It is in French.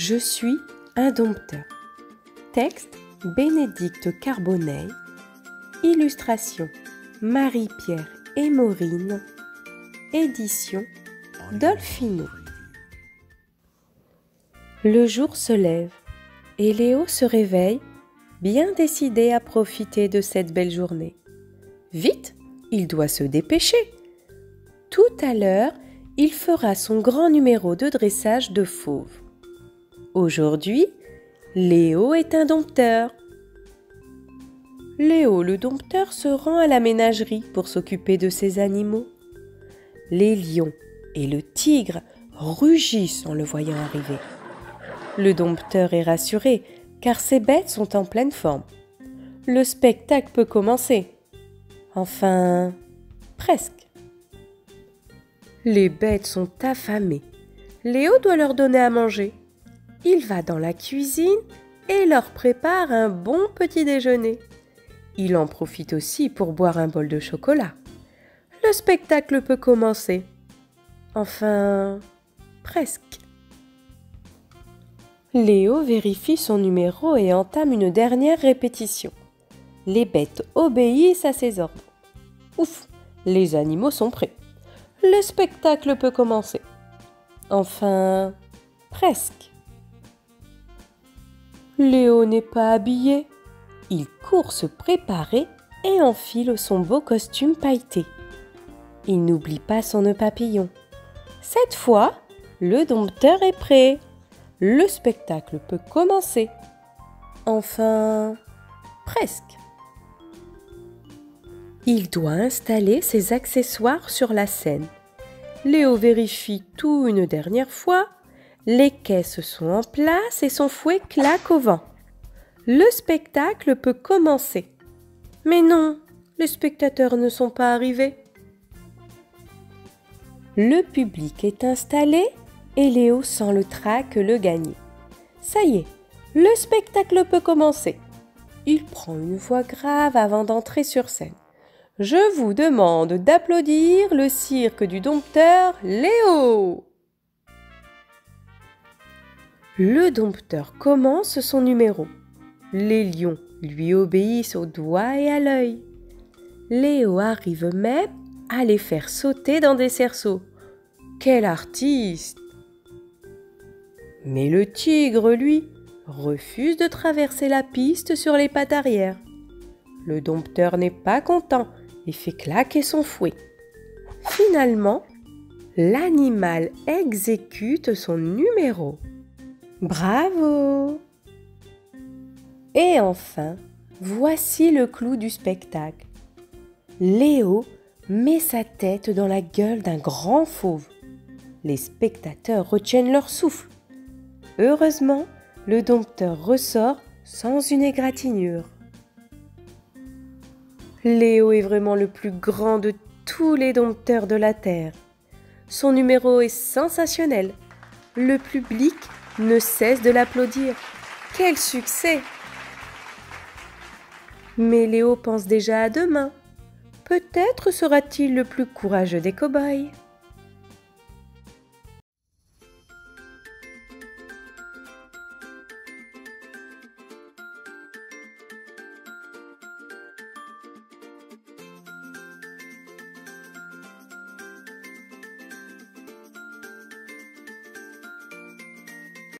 Je suis un dompteur. Texte Bénédicte Carbonneil. Illustration Marie-Pierre et Maureen. Édition Dolphino. Le jour se lève et Léo se réveille, bien décidé à profiter de cette belle journée. Vite, il doit se dépêcher. Tout à l'heure, il fera son grand numéro de dressage de fauves. Aujourd'hui, Léo est un dompteur. Léo le dompteur se rend à la ménagerie pour s'occuper de ses animaux. Les lions et le tigre rugissent en le voyant arriver. Le dompteur est rassuré car ses bêtes sont en pleine forme. Le spectacle peut commencer. Enfin, presque. Les bêtes sont affamées. Léo doit leur donner à manger. Il va dans la cuisine et leur prépare un bon petit déjeuner. Il en profite aussi pour boire un bol de chocolat. Le spectacle peut commencer. Enfin, presque. Léo vérifie son numéro et entame une dernière répétition. Les bêtes obéissent à ses ordres. Ouf, les animaux sont prêts. Le spectacle peut commencer. Enfin, presque. Léo n'est pas habillé. Il court se préparer et enfile son beau costume pailleté. Il n'oublie pas son nœud papillon. Cette fois, le dompteur est prêt. Le spectacle peut commencer. Enfin, presque. Il doit installer ses accessoires sur la scène. Léo vérifie tout une dernière fois. Les caisses sont en place et son fouet claque au vent. Le spectacle peut commencer. Mais non, les spectateurs ne sont pas arrivés. Le public est installé et Léo sent le trac le gagner. Ça y est, le spectacle peut commencer. Il prend une voix grave avant d'entrer sur scène. Je vous demande d'applaudir le cirque du dompteur Léo. Le dompteur commence son numéro. Les lions lui obéissent au doigt et à l'œil. Léo arrive même à les faire sauter dans des cerceaux. Quel artiste! Mais le tigre, lui, refuse de traverser la piste sur les pattes arrière. Le dompteur n'est pas content et fait claquer son fouet. Finalement, l'animal exécute son numéro. Bravo! Et enfin, voici le clou du spectacle. Léo met sa tête dans la gueule d'un grand fauve. Les spectateurs retiennent leur souffle. Heureusement, le dompteur ressort sans une égratignure. Léo est vraiment le plus grand de tous les dompteurs de la Terre. Son numéro est sensationnel. Le public ne cesse de l'applaudir. Quel succès! Mais Léo pense déjà à demain. Peut-être sera-t-il le plus courageux des cow-boys.